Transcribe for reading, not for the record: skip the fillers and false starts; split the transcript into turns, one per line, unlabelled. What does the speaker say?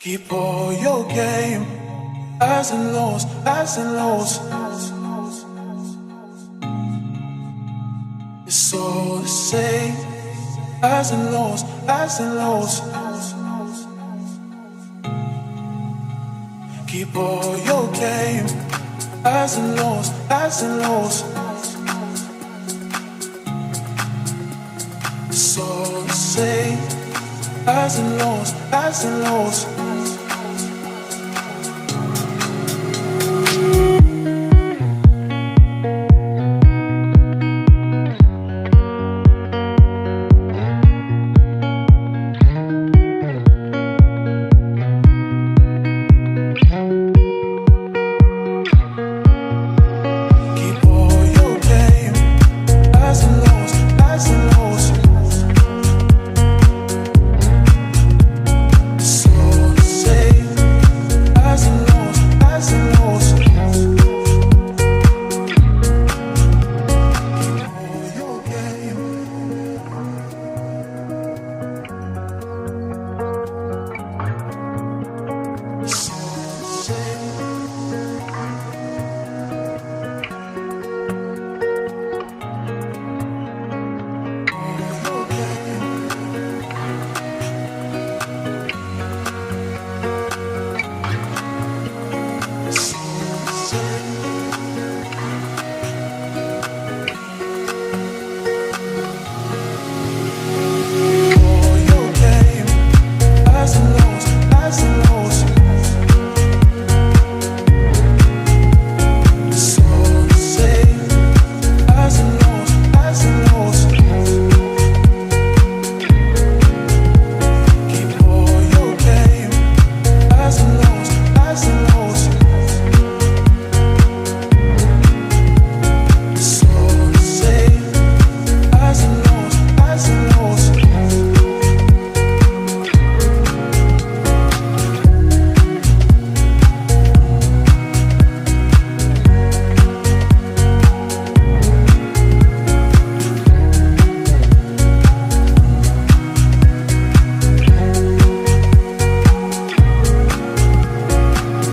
Keep all your game, highs and lows, highs and lows. It's all the same, highs and lows, highs and lows. Keep all your game, highs and lows, highs and lows. It's all the same, highs and lows, highs and lows.